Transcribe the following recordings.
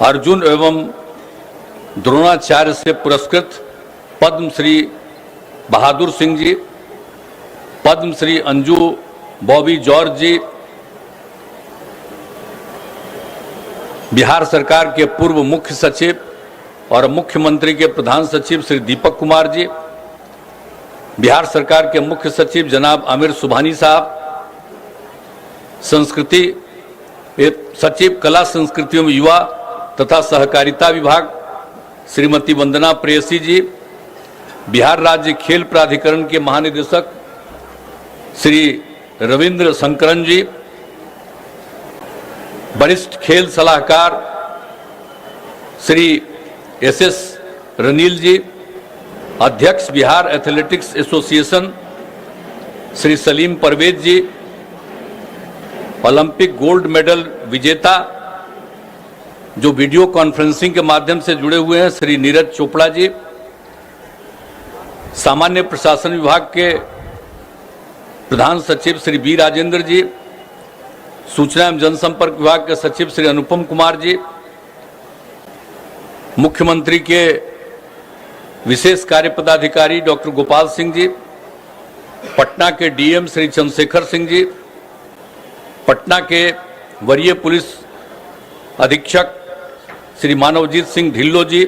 अर्जुन एवं द्रोणाचार्य से पुरस्कृत पद्मश्री बहादुर सिंह जी, पद्मश्री अंजू बॉबी जॉर्ज जी, बिहार सरकार के पूर्व मुख्य सचिव और मुख्यमंत्री के प्रधान सचिव श्री दीपक कुमार जी, बिहार सरकार के मुख्य सचिव जनाब आमिर सुबहानी साहब, संस्कृति सचिव कला संस्कृतियों में युवा तथा सहकारिता विभाग श्रीमती वंदना प्रेयसी जी, बिहार राज्य खेल प्राधिकरण के महानिदेशक श्री रविंद्र शंकरन जी, वरिष्ठ खेल सलाहकार श्री एस रनील जी, अध्यक्ष बिहार एथलेटिक्स एसोसिएशन श्री सलीम परवेज जी, ओलंपिक गोल्ड मेडल विजेता जो वीडियो कॉन्फ्रेंसिंग के माध्यम से जुड़े हुए हैं श्री नीरज चोपड़ा जी, सामान्य प्रशासन विभाग के प्रधान सचिव श्री बी राजेंद्र जी, सूचना एवं जनसंपर्क विभाग के सचिव श्री अनुपम कुमार जी, मुख्यमंत्री के विशेष कार्य पदाधिकारी डॉक्टर गोपाल सिंह जी, पटना के डीएम श्री चंद्रशेखर सिंह जी, पटना के वरीय पुलिस अधीक्षक श्री मानवजीत सिंह ढिल्लो जी,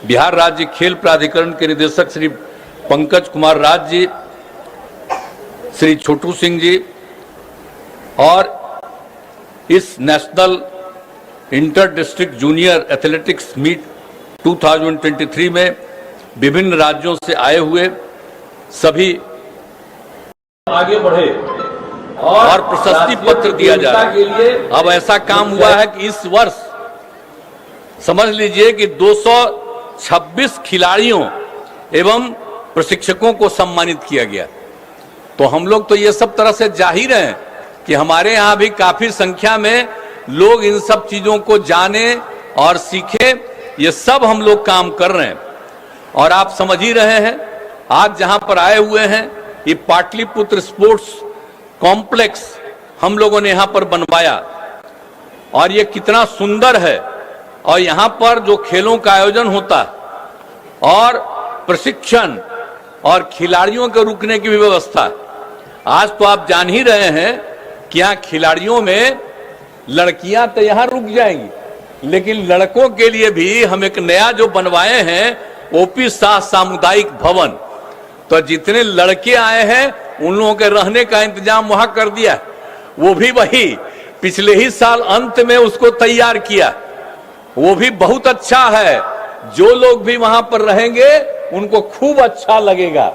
बिहार राज्य खेल प्राधिकरण के निदेशक श्री पंकज कुमार राज जी, श्री छोटू सिंह जी, और इस national inter district junior athletics meet 2023 में विभिन्न राज्यों से आए हुए सभी आगे बढ़े और प्रशस्ति पत्र दिया जा रहा है। अब ऐसा काम हुआ है कि इस वर्ष समझ लीजिए कि 226 खिलाड़ियों एवं प्रशिक्षकों को सम्मानित किया गया। तो हम लोग तो ये सब तरह से जाहिर हैं कि हमारे यहाँ भी काफी संख्या में लोग इन सब चीजों को जाने और सीखें, ये सब हम लोग काम कर रहे हैं। और आप समझ ही रहे हैं, आज जहां पर आए हुए हैं ये पाटलिपुत्र स्पोर्ट्स कॉम्प्लेक्स हम लोगों ने यहां पर बनवाया और ये कितना सुंदर है। और यहां पर जो खेलों का आयोजन होता है और प्रशिक्षण और खिलाड़ियों के रुकने की भी व्यवस्था, आज तो आप जान ही रहे हैं कि यहाँ खिलाड़ियों में लड़कियां तो यहां रुक जाएंगी, लेकिन लड़कों के लिए भी हम एक नया जो बनवाए हैं ओपी शाह सामुदायिक भवन, तो जितने लड़के आए हैं उन लोगों के रहने का इंतजाम वहां कर दिया। वो भी वही पिछले ही साल अंत में उसको तैयार किया, वो भी बहुत अच्छा है। जो लोग भी वहां पर रहेंगे उनको खूब अच्छा लगेगा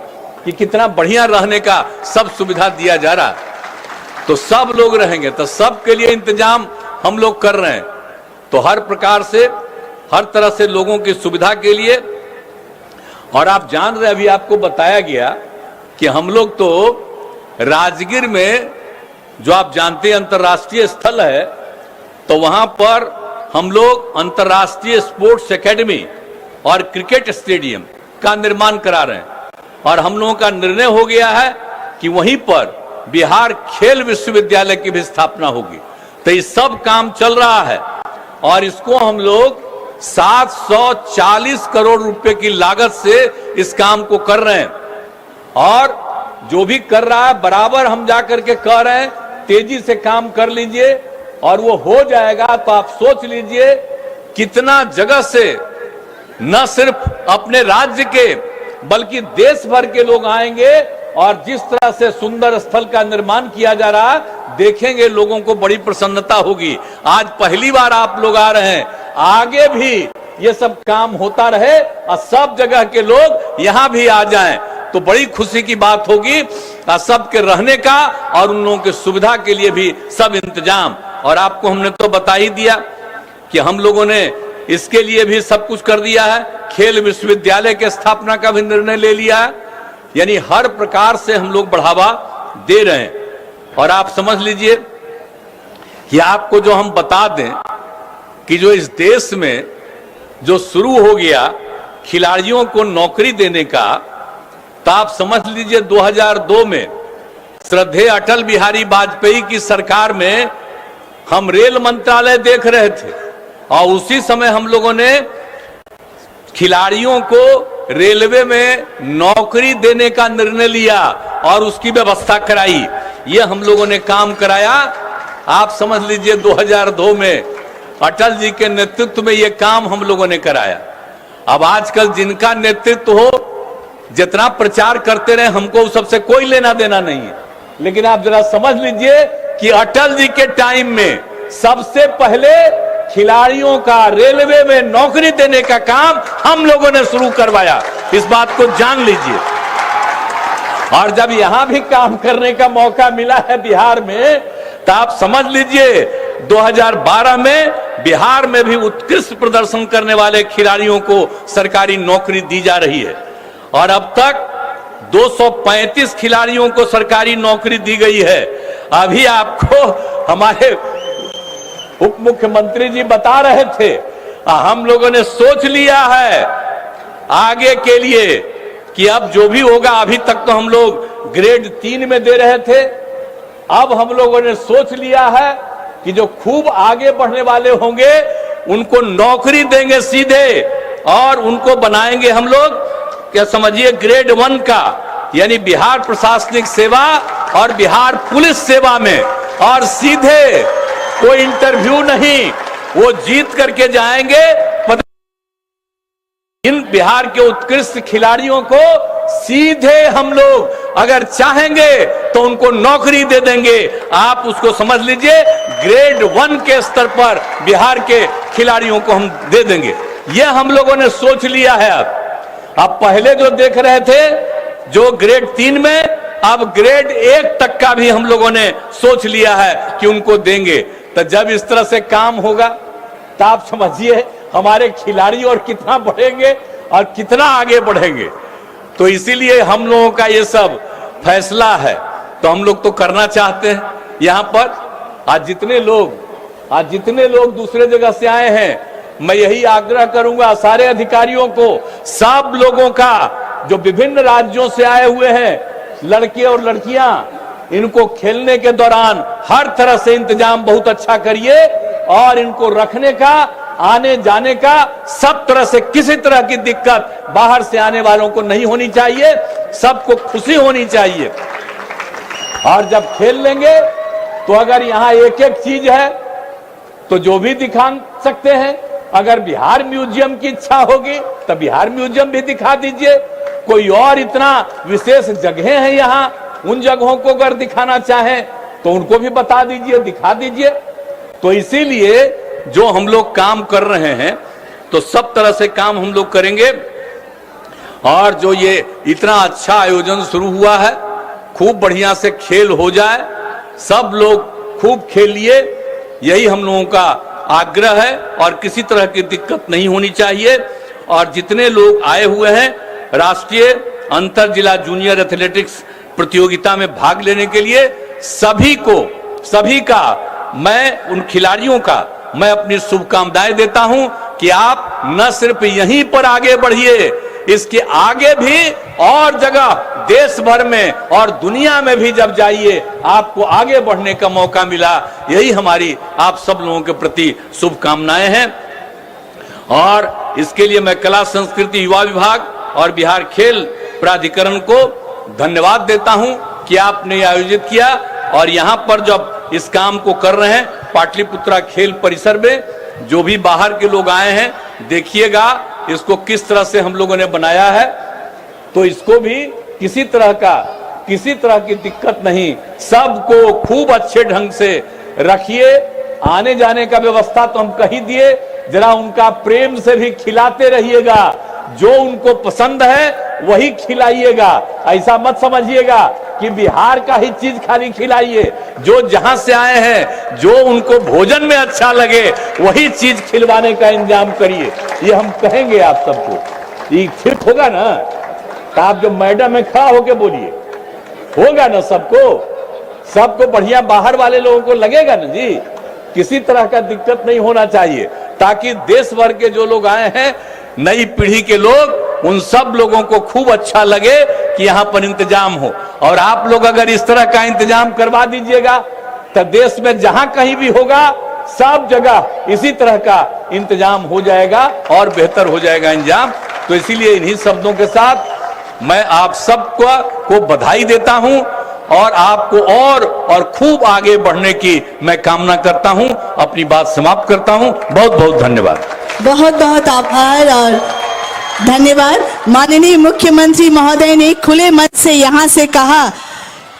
कि कितना बढ़िया रहने का सब सुविधा दिया जा रहा है। तो सब लोग रहेंगे, तो सबके लिए इंतजाम हम लोग कर रहे हैं। तो हर प्रकार से हर तरह से लोगों की सुविधा के लिए। और आप जान रहे, अभी आपको बताया गया कि हम लोग तो राजगीर में, जो आप जानते हैं अंतर्राष्ट्रीय स्थल है, तो वहां पर हम लोग अंतर्राष्ट्रीय स्पोर्ट्स एकेडमी और क्रिकेट स्टेडियम का निर्माण करा रहे हैं। और हम लोगों का निर्णय हो गया है कि वहीं पर बिहार खेल विश्वविद्यालय की भी स्थापना होगी। तो ये सब काम चल रहा है और इसको हम लोग 740 करोड़ रुपए की लागत से इस काम को कर रहे हैं। और जो भी कर रहा है बराबर हम जाकर के कह रहे हैं तेजी से काम कर लीजिए और वो हो जाएगा। तो आप सोच लीजिए कितना जगह से न सिर्फ अपने राज्य के बल्कि देश भर के लोग आएंगे और जिस तरह से सुंदर स्थल का निर्माण किया जा रहा है देखेंगे, लोगों को बड़ी प्रसन्नता होगी। आज पहली बार आप लोग आ रहे हैं, आगे भी ये सब काम होता रहे और सब जगह के लोग यहां भी आ जाएं तो बड़ी खुशी की बात होगी। सबके रहने का और उन लोगों की सुविधा के लिए भी सब इंतजाम। और आपको हमने तो बता ही दिया कि हम लोगों ने इसके लिए भी सब कुछ कर दिया है। खेल विश्वविद्यालय के स्थापना का भी निर्णय ले लिया है। यानी हर प्रकार से हम लोग बढ़ावा दे रहे हैं। और आप समझ लीजिए कि आपको जो हम बता दें कि जो इस देश में जो शुरू हो गया खिलाड़ियों को नौकरी देने का, तो आप समझ लीजिए 2002 में श्रद्धेय अटल बिहारी वाजपेयी की सरकार में हम रेल मंत्रालय देख रहे थे और उसी समय हम लोगों ने खिलाड़ियों को रेलवे में नौकरी देने का निर्णय लिया और उसकी व्यवस्था कराई। ये हम लोगों ने काम कराया। आप समझ लीजिए 2002 में अटल जी के नेतृत्व में ये काम हम लोगों ने कराया। अब आजकल जिनका नेतृत्व हो, जितना प्रचार करते रहे, हमको सबसे कोई लेना देना नहीं है, लेकिन आप जरा समझ लीजिए कि अटल जी के टाइम में सबसे पहले खिलाड़ियों का रेलवे में नौकरी देने का काम हम लोगों ने शुरू करवाया। इस बात को जान लीजिए। और जब यहां भी काम करने का मौका मिला है बिहार में, तो आप समझ लीजिए 2012 में बिहार में भी उत्कृष्ट प्रदर्शन करने वाले खिलाड़ियों को सरकारी नौकरी दी जा रही है। और अब तक 235 खिलाड़ियों को सरकारी नौकरी दी गई है। अभी आपको हमारे उप मुख्यमंत्री जी बता रहे थे, हम लोगों ने सोच लिया है आगे के लिए कि अब जो भी होगा, अभी तक तो हम लोग ग्रेड 3 में दे रहे थे, अब हम लोगों ने सोच लिया है कि जो खूब आगे बढ़ने वाले होंगे उनको नौकरी देंगे सीधे, और उनको बनाएंगे हम लोग, क्या समझिए, ग्रेड 1 का, यानी बिहार प्रशासनिक सेवा और बिहार पुलिस सेवा में, और सीधे कोई इंटरव्यू नहीं, वो जीत करके जाएंगे। इन बिहार के उत्कृष्ट खिलाड़ियों को सीधे हम लोग अगर चाहेंगे तो उनको नौकरी दे देंगे। आप उसको समझ लीजिए, ग्रेड 1 के स्तर पर बिहार के खिलाड़ियों को हम दे देंगे। यह हम लोगों ने सोच लिया है। अब पहले जो देख रहे थे जो ग्रेड 3 में, अब ग्रेड 1 तक का भी हम लोगों ने सोच लिया है कि उनको देंगे। तो जब इस तरह से काम होगा तो आप समझिए हमारे खिलाड़ी और कितना बढ़ेंगे और कितना आगे बढ़ेंगे। तो इसीलिए हम लोगों का ये सब फैसला है, तो हम लोग तो करना चाहते हैं। यहां पर आज जितने लोग दूसरे जगह से आए हैं, मैं यही आग्रह करूंगा सारे अधिकारियों को, सब लोगों का जो विभिन्न राज्यों से आए हुए हैं, लड़के और लड़कियां, इनको खेलने के दौरान हर तरह से इंतजाम बहुत अच्छा करिए, और इनको रखने का, आने जाने का, सब तरह से किसी तरह की दिक्कत बाहर से आने वालों को नहीं होनी चाहिए, सबको खुशी होनी चाहिए। और जब खेल लेंगे तो अगर यहां एक एक चीज है तो जो भी दिखा सकते हैं। अगर बिहार म्यूजियम की इच्छा होगी तो बिहार म्यूजियम भी दिखा दीजिए। कोई और इतना विशेष जगह है यहां, उन जगहों को अगर दिखाना चाहें तो उनको भी बता दीजिए, दिखा दीजिए। तो इसीलिए जो हम लोग काम कर रहे हैं, तो सब तरह से काम हम लोग करेंगे। और जो ये इतना अच्छा आयोजन शुरू हुआ है, खूब बढ़िया से खेल हो जाए, सब लोग खूब खेलिए, यही हम लोगों का आग्रह है। और किसी तरह की दिक्कत नहीं होनी चाहिए। और जितने लोग आए हुए हैं राष्ट्रीय अंतर जिला जूनियर एथलेटिक्स प्रतियोगिता में भाग लेने के लिए, सभी का मैं, उन खिलाड़ियों का मैं अपनी शुभकामनाएं देता हूं कि आप न सिर्फ यहीं पर आगे बढ़िए, इसके आगे भी और जगह देश भर में और दुनिया में भी जब जाइए, आपको आगे बढ़ने का मौका मिला। यही हमारी आप सब लोगों के प्रति शुभकामनाएं हैं। और इसके लिए मैं कला संस्कृति युवा विभाग और बिहार खेल प्राधिकरण को धन्यवाद देता हूं कि आपने आयोजित किया। और यहां पर जब इस काम को कर रहे हैं पाटलिपुत्रा खेल परिसर में, जो भी बाहर के लोग आए हैं, देखिएगा इसको किस तरह से हम लोगों ने बनाया है। तो इसको भी किसी तरह की दिक्कत नहीं, सबको खूब अच्छे ढंग से रखिए। आने जाने का व्यवस्था तो हम कही दिए, जरा उनका प्रेम से भी खिलाते रहिएगा, जो उनको पसंद है वही खिलाइएगा। ऐसा मत समझिएगा कि बिहार का ही चीज खाली खिलाइए। जो जहां से आए हैं, जो उनको भोजन में अच्छा लगे वही चीज खिलवाने का इंतजाम करिए। ये हम कहेंगे आप सबको। ये ठीक होगा ना? तो आप जो मैडम में खड़ा होके बोलिए, होगा ना? सबको बढ़िया बाहर वाले लोगों को लगेगा ना जी। किसी तरह का दिक्कत नहीं होना चाहिए, ताकि देश भर के जो लोग आए हैं, नई पीढ़ी के लोग, उन सब लोगों को खूब अच्छा लगे कि यहां पर इंतजाम हो। और आप लोग अगर इस तरह का इंतजाम करवा दीजिएगा तो देश में जहां कहीं भी होगा सब जगह इसी तरह का इंतजाम हो जाएगा और बेहतर हो जाएगा इंतजाम। तो इसीलिए इन्हीं शब्दों के साथ मैं आप सबको बधाई देता हूं और आपको और खूब आगे बढ़ने की मैं कामना करता हूं। अपनी बात समाप्त करता हूं। बहुत बहुत धन्यवाद। बहुत बहुत आभार और धन्यवाद। माननीय मुख्यमंत्री महोदय ने खुले मन से यहाँ से कहा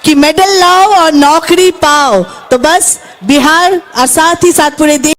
कि मेडल लाओ और नौकरी पाओ। तो बस बिहार और साथ ही साथ पूरे देश